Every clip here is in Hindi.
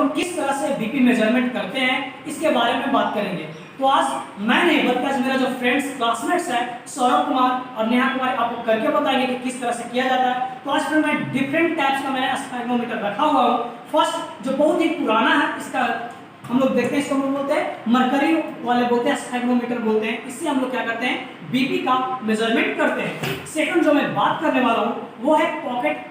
लोग किस तरह से बीपी मेजरमेंट करते हैं इसके बारे में बात करेंगे। तो आज मैं नहीं बल्कि आज मेरा जो फ्रेंड्स क्लासमेट्स है सौरभ कुमार और नेहा कुमार आपको करके बताएंगे कि किस तरह से किया जाता है। तो आज फिर मैं डिफरेंट टाइप्स का मैंने स्पेक्ट्रोमीटर रखा हुआ हूँ। फर्स्ट जो बहुत ही पुराना है, इसका हम लोग देखते हैं, इसको हम लोग बोलते हैं मरकरी वाले बोलते हैं, स्पेक्ट्रोमीटर बोलते हैं। इससे हम लोग क्या करते हैं, बीपी का मेजरमेंट करते हैं। सेकंड जो मैं बात करने वाला हूँ वो है पॉकेट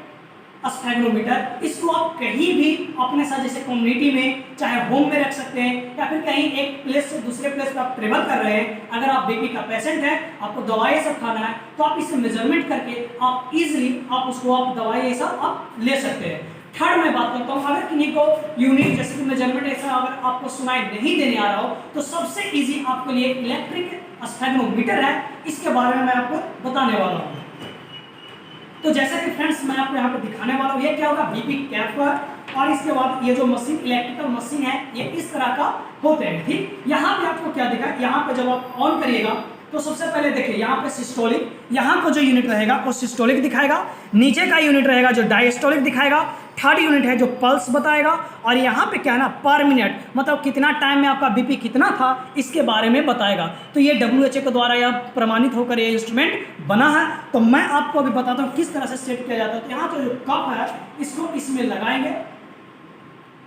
स्पेक्ट्रोमीटर। इसको आप कहीं भी अपने साथ, जैसे कम्युनिटी में, चाहे होम में रख सकते हैं या फिर कहीं एक प्लेस से दूसरे प्लेस पर आप ट्रेवल कर रहे हैं, अगर आप बीपी का पेशेंट है, आपको दवाई सब खाना है, तो आप इसे मेजरमेंट करके आप इजीली आप उसको आप दवाई ये सब आप ले सकते हैं। थर्ड मैं बात करता हूँ, अगर किन्हीं को यूनिट जैसे कि मेजरमेंट ऐसा अगर आपको सुनाई नहीं देने आ रहा हो, तो सबसे इजी आपके लिए इलेक्ट्रिक स्पेक्ट्रोमीटर है। इसके बारे में मैं आपको बताने वाला हूँ। तो जैसा कि फ्रेंड्स मैं आपको यहाँ पे दिखाने वाला हूँ, ये क्या होगा, बीपी कैप पर, और इसके बाद ये जो मशीन इलेक्ट्रिकल मशीन है ये इस तरह का होते हैं। ठीक, यहाँ पे आपको क्या दिखा, यहाँ पे जब आप ऑन करिएगा तो सबसे पहले देखिए यहाँ पे सिस्टोलिक, यहाँ को जो यूनिट रहेगा वो सिस्टोलिक दिखाएगा, नीचे का यूनिट रहेगा जो डायस्टोलिक दिखाएगा, थर्ड यूनिट है जो पल्स बताएगा, और यहाँ पे क्या है ना, पर मिनट, मतलब कितना टाइम में आपका बीपी कितना था इसके बारे में बताएगा। तो ये WHO के द्वारा यह प्रमाणित होकर ये इंस्ट्रूमेंट बना है। तो मैं आपको अभी बताता हूँ किस तरह से सेट किया जाता है। तो यहाँ तो जो कप है इसको इसमें लगाएंगे,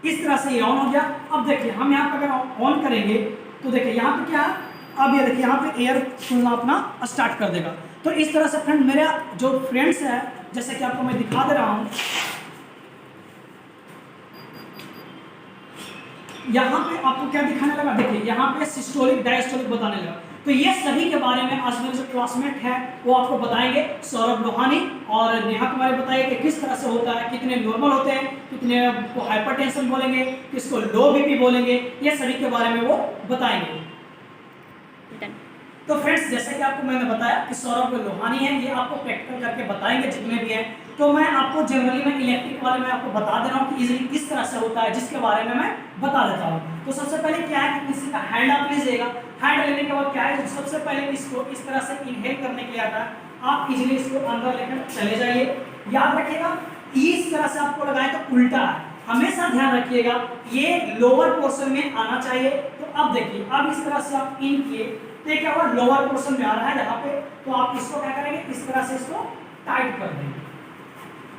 इस तरह से ये ऑन हो गया। अब देखिए हम यहाँ पर अगर ऑन करेंगे तो देखिए यहाँ पे क्या है, अब ये देखिए यहाँ पे एयर खुलना अपना स्टार्ट कर देगा। तो इस तरह से फ्रेंड मेरा जो फ्रेंड्स है, जैसे कि आपको मैं दिखा दे रहा हूँ, यहाँ पे आपको क्या दिखाने लगा, देखिए यहाँ पे सिस्टोलिक डायस्टोलिक बताने लगा। तो ये सभी के बारे में आज मेरे जो क्लासमेट है वो आपको बताएंगे, सौरभ लोहानी और नेहा कुमारी बताएंगे कि किस तरह से होता है, कितने नॉर्मल होते हैं, कितने को हाइपरटेंशन बोलेंगे, किसको लो बीपी बोलेंगे, ये सभी के बारे में वो बताएंगे। तो फ्रेंड्स जैसे कि आपको मैंने बताया कि सौरभ लोहानी है, ये आपको प्रैक्टिकल करके बताएंगे जितने भी हैं। तो मैं आपको जनरली मैं इलेक्ट्रिक वाले में आपको बता दे रहा हूँ कि इजीली किस तरह से होता है, जिसके बारे में मैं बता देता हूँ। तो सबसे पहले क्या है कि किसी का हैंड आप लीजिएगा, हैंड लेने के बाद क्या है, सबसे पहले इसको इस तरह से इनहेल करने के लिए आता है, आप इजीली इसको अंदर लेकर चले जाइए। याद रखिएगा इस तरह से आपको लगाए तो उल्टा है, हमेशा ध्यान रखिएगा ये लोअर पोर्शन में आना चाहिए। तो अब देखिए अब इस तरह से आप इन किए तो क्या हुआ, लोअर पोर्शन में आ रहा है यहाँ पे, तो आप इसको क्या करेंगे, इस तरह से इसको टाइट कर देंगे।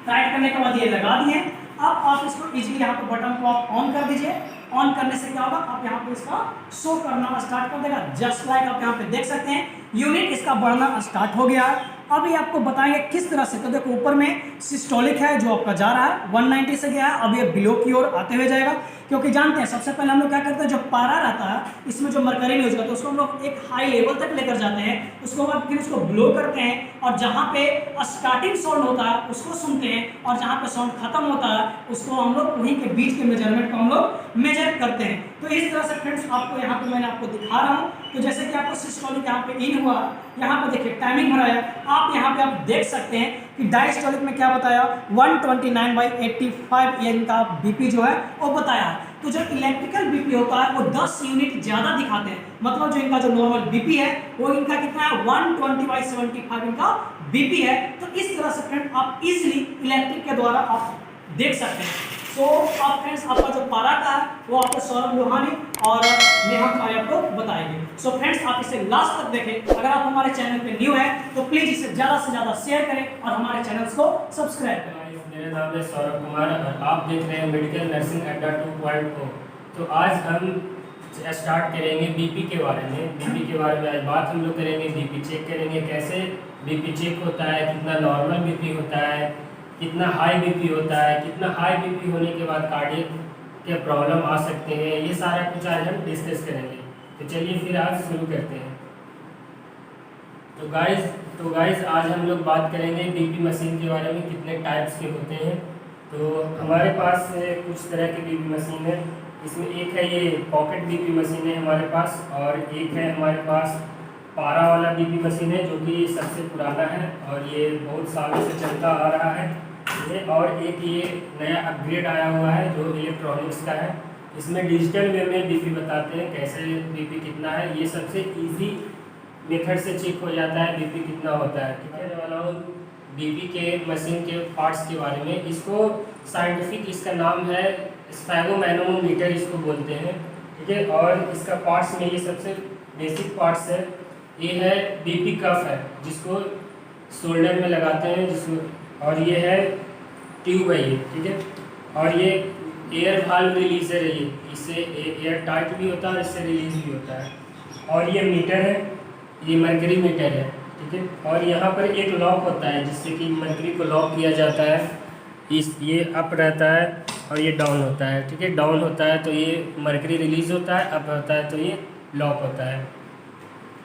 टाइट करने के बाद ये लगा दिए। अब आप इसको इजीली यहाँ पे बटन को आप ऑन कर दीजिए। ऑन करने से क्या होगा, आप यहाँ पे इसका शो करना स्टार्ट कर देगा, जस्ट लाइक आप यहाँ पे देख सकते हैं यूनिट इसका बढ़ना स्टार्ट हो गया है। अब ये आपको बताएंगे किस तरह से। तो देखो ऊपर में सिस्टोलिक है जो आपका जा रहा है 190 से गया है, अब ये बिलो की ओर आते हुए जाएगा, क्योंकि जानते हैं सबसे पहले हम लोग क्या करते हैं, जो पारा रहता है इसमें जो मरकरी यूज करते हैं उसको हम लोग एक हाई लेवल तक लेकर जाते हैं, उसको बाद फिर उसको ब्लो करते हैं, और जहाँ पे स्टार्टिंग साउंड होता है उसको सुनते हैं, और जहाँ पे साउंड खत्म होता है उसको हम लोग वहीं के बीच के मेजरमेंट को हम लोग मेजर करते हैं। तो इस तरह से फ्रेंड्स आपको यहाँ पे मैंने आपको दिखा रहा हूँ। तो जैसे कि आपको सिस्टोलिक यहाँ पे इन हुआ, यहाँ पे देखिए टाइमिंग भराया, आप यहाँ पे आप देख सकते हैं कि डायस्टोलिक में क्या बताया, 129/85 इनका बीपी जो है वो बताया। तो जो इलेक्ट्रिकल बीपी होता है वो 10 यूनिट ज्यादा दिखाते हैं, मतलब जो इनका जो नॉर्मल बीपी है वो इनका कितना है, 120/75 इनका बीपी है। तो इस तरह से फ्रेंड आप इजीली इलेक्ट्रिक के द्वारा आप देख सकते हैं। तो अब फ्रेंड्स आपका जो पारा का है वो आपको सौरभ लोहानी और नेहा कुमारी आपको बताएंगे। सो फ्रेंड्स आप इसे लास्ट तक देखें। अगर आप हमारे चैनल पे न्यू है तो प्लीज इसे ज्यादा से ज्यादा शेयर करें और हमारे चैनल्स को सब्सक्राइब करें। मेरा नाम है सौरभ कुमार और आप देख रहे हैं मेडिकल नर्सिंग अड्डा 2.0। तो आज हम स्टार्ट करेंगे बीपी के बारे में। बीपी के बारे में आज बात हम लोग करेंगे, बीपी चेक करेंगे, कैसे बीपी चेक होता है, कितना नॉर्मल बीपी होता है, कितना हाई बीपी होता है, कितना हाई बीपी होने के बाद कार्डियक के प्रॉब्लम आ सकते हैं, ये सारा कुछ आज हम डिस्कस करेंगे। तो चलिए फिर आज शुरू करते हैं। तो गाइस आज हम लोग बात करेंगे बीपी मशीन के बारे में, कितने टाइप्स के होते हैं। तो हमारे पास कुछ तरह के बीपी मशीन है। इसमें एक है ये पॉकेट बीपी मशीन है हमारे पास, और एक है हमारे पास पारा वाला बीपी मशीन है जो कि सबसे पुराना है और ये बहुत सालों से चलता आ रहा है ये। और एक ये नया अपग्रेड आया हुआ है जो इलेक्ट्रॉनिक्स का है। इसमें डिजिटल वे में बीपी बताते हैं कैसे बीपी कितना है, ये सबसे इजी मेथड से चेक हो जाता है बीपी कितना होता है। कहने वाला हूँ बीपी के मशीन के पार्ट्स के बारे में। इसको साइंटिफिक इसका नाम है स्फैगोमैनोमीटर इसको बोलते हैं, ठीक है। और इसका पार्ट्स में ये सबसे बेसिक पार्ट्स है, ये है बीपी कफ है जिसको शोल्डर में लगाते हैं, जिसको, और ये है ट्यूब है ये, ठीक है। और ये एयर वाल्व रिलीजर है, ये इससे एयर टाइट भी होता है और इससे रिलीज भी होता है। और ये मीटर है, ये मरकरी मीटर है, ठीक है। और यहाँ पर एक लॉक होता है जिससे कि मरकरी को लॉक किया जाता है, ये अप रहता है और ये डाउन होता है, ठीक है। डाउन होता है तो ये मरकरी रिलीज होता है, अप होता है तो ये लॉक होता है।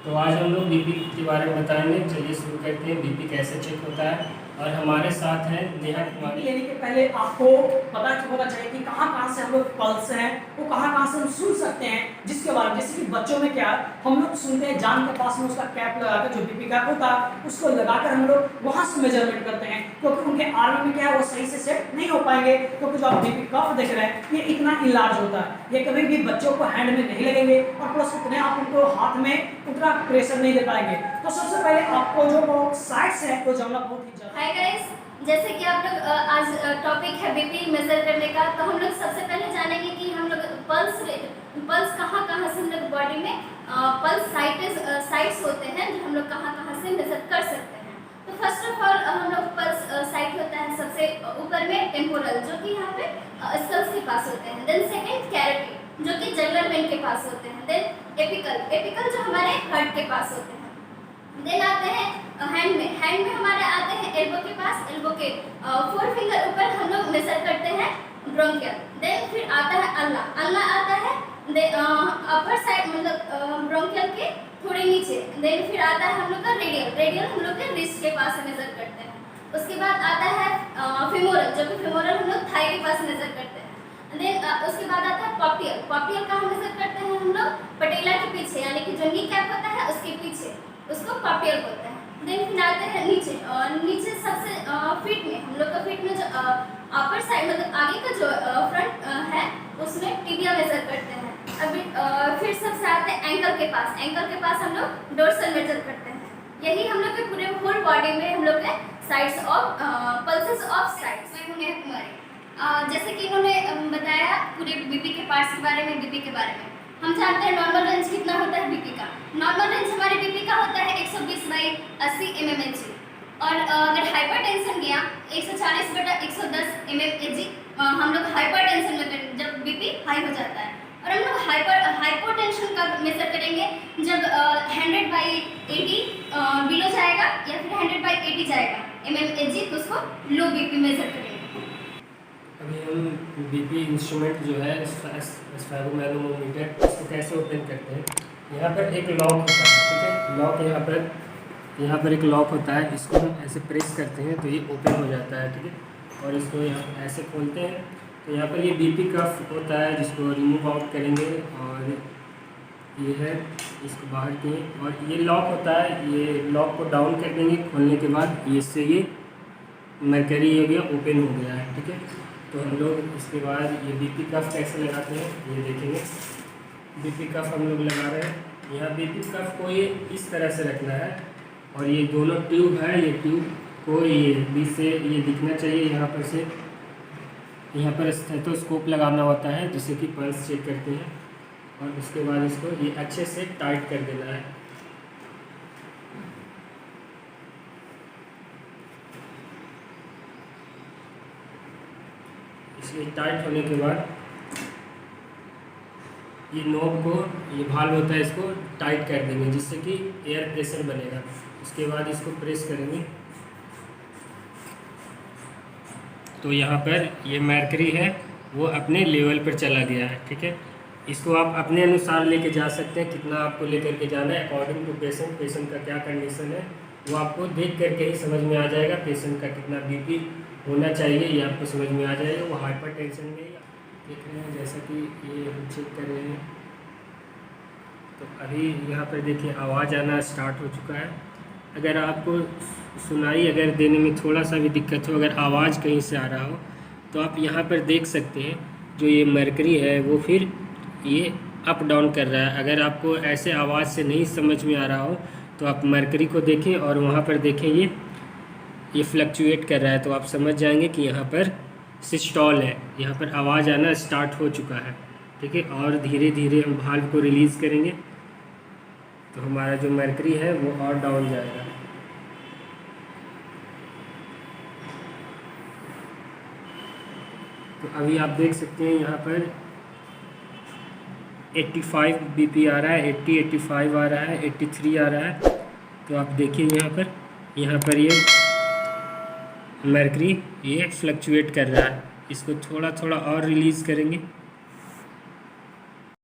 तो आज हम लोग बीपी के बारे में बताएंगे। चलिए शुरू करते हैं, बीपी कैसे चेक होता है। और हमारे साथ हैं नेहा कुमारी। लेने के पहले आपको पता होना चाहिए कि कहाँ से हम लोग पल्स है वो कहाँ से हम सुन सकते हैं, जिसके बारे में, जैसे कि बच्चों में क्या हम लोग सुनते हैं जान के पास में उसका कैप लगाकर, जो बीपी कैप होता है उसको लगाकर हम लोग वहाँ से मेजरमेंट करते हैं, क्योंकि उनके आर्म में क्या है वो सही से सेट नहीं हो पाएंगे, क्योंकि जो आप बीपी कफ देख रहे हैं ये इतना इलाज होता है, ये कभी भी बच्चों को हैंड में नहीं लगेंगे और प्लस उतने आप उनको हाथ में उतना प्रेशर नहीं दे पाएंगे। तो सबसे पहले आपको जो साइड्स है वो जानना बहुत ही जरूरी है। हाय गाइस, जैसे कि आप लोग आज टॉपिक है बीपी मेजर करने का, तो हम लोग सबसे पहले जानेंगे कि हम लोग पल्स कहाँ से हम लोग बॉडी में पल्स साइट्स होते हैं जो हम लोग कहाँ से मेजर कर सकते हैं। तो फर्स्ट ऑफ ऑल हम लोग पल्स साइट होता है सबसे ऊपर में टेम्पोरल, जो कि यहाँ पे स्कल्स के पास होते हैं। देन सेकेंड कैरोटिड, जो कि जगुलर वेन के पास होते हैं। देन एपिकल जो हमारे हार्ट के पास होते हैं। देन आते हैं हैंड में हमारे आते हैं एल्बो के पास, एल्बो के 4 फिंगर ऊपर हम लोग मेजर करते हैं ब्रोंकियल। देन फिर आता है अल्ला आता है अपर साइड, मतलब ब्रोंकियल के थोड़े नीचे। देन फिर आता है हम लोग का रेडियल हम लोग के रिस्ट के पास मेजर करते हैं। उसके बाद आता है फेमोरल, जो कि फेमोरल हम लोग थाई के पास मेजर करते हैं। देन उसके बाद आता है पॉपियल कहाँ मेजर करते हैं हम लोग, पटेला के पीछे, यानी कि जो नी कैप होता है उसके पीछे, उसको पॉपियल बोलते हैं। देन फिर आते हैं नीचे, और नीचे सबसे फीट में हम लोग का फीट में जो अपर साइड मतलब आगे का जो फ्रंट है उसमें टिबिया मेजर करते हैं। अभी फिर सबसे आते हैं एंकल के पास हम लोग डोर्सल मेजर करते हैं। यही हम लोग के पूरे होल बॉडी में हम लोग के sides of pulses of sides. मैं हूँ नेहा कुमारी। जैसे कि इन्होंने बताया पूरे बीपी के पार्ट्स के बारे में, बीपी के बारे में हम जानते हैं नॉर्मल रेंज कितना होता है बीपी का। नॉर्मल रेंज हमारे बीपी का होता है 120/80 mmHg, और अगर हाइपरटेंशन गया 140/110 mmHg, हम लोग हाइपरटेंशन में जब बीपी हाई हो जाता है। और हम लोग हाइपोटेंशन का मेजर करेंगे जब 100/80 बिलो जाएगा या फिर 100/80 जाएगा mmHg, तो उसको लो बीपी मेजर करेंगे। अभी हम बीपी इंस्ट्रूमेंट जो है स्फैगोमैनोमीटर, इसको कैसे ओपन करते हैं। यहाँ पर एक लॉक होता है, ठीक है। लॉक यहाँ पर एक लॉक होता है, इसको हम ऐसे प्रेस करते हैं तो ये ओपन हो जाता है, ठीक है। और इसको यहाँ ऐसे खोलते हैं तो यहाँ पर ये बीपी कफ होता है जिसको रिमूव आउट करेंगे, और ये है इसको बाहर किए, और ये लॉक होता है, ये लॉक को डाउन कर देंगे खोलने के बाद, इससे ये मरकरी हो गया, ओपन हो गया है, ठीक है। तो हम लोग इसके बाद ये बीपी कफ कैसे लगाते हैं ये देखेंगे। बीपी कफ हम लोग लगा रहे हैं। यहाँ बीपी कफ को ये इस तरह से रखना है, और ये दोनों ट्यूब है, ये ट्यूब को ये बीच से ये दिखना चाहिए, यहाँ पर से यहाँ पर स्टेथोस्कोप लगाना होता है जिससे कि पल्स चेक करते हैं, और उसके बाद इसको ये अच्छे से टाइट कर देना है। इसलिए टाइट होने के बाद ये नोब को, ये भाल्व होता है, इसको टाइट कर देंगे जिससे कि एयर प्रेशर बनेगा। उसके बाद इसको प्रेस करेंगे तो यहाँ पर ये मरकरी है वो अपने लेवल पर चला गया है, ठीक है। इसको आप अपने अनुसार लेके जा सकते हैं, कितना आपको लेकर के जाना है अकॉर्डिंग टू पेशेंट का क्या कंडीशन है वो आपको देख करके ही समझ में आ जाएगा। पेशेंट का कितना बीपी होना चाहिए ये आपको समझ में आ जाएगा, वो हाइपर टेंशन में देख रहे हैं। जैसा कि ये हम चेक कर रहे हैं तो अभी यहाँ पर देखिए आवाज़ आना स्टार्ट हो चुका है। अगर आपको सुनाई अगर देने में थोड़ा सा भी दिक्कत हो, अगर आवाज़ कहीं से आ रहा हो तो आप यहाँ पर देख सकते हैं जो ये मरकरी है वो फिर ये अप डाउन कर रहा है। अगर आपको ऐसे आवाज़ से नहीं समझ में आ रहा हो तो आप मरकरी को देखें और वहाँ पर देखें ये फ्लक्चुएट कर रहा है, तो आप समझ जाएंगे कि यहाँ पर सिस्टॉल है, यहाँ पर आवाज़ आना स्टार्ट हो चुका है, ठीक है। और धीरे धीरे हम वाल्व को रिलीज़ करेंगे तो हमारा जो मर्करी है वो और डाउन जाएगा। तो अभी आप देख सकते हैं यहाँ पर 85 BP आ रहा है, 80, 85 आ रहा है, 83 आ रहा है। तो आप देखिए यहाँ पर ये मर्करी ये फ्लक्चुएट कर रहा है। इसको थोड़ा थोड़ा और रिलीज़ करेंगे।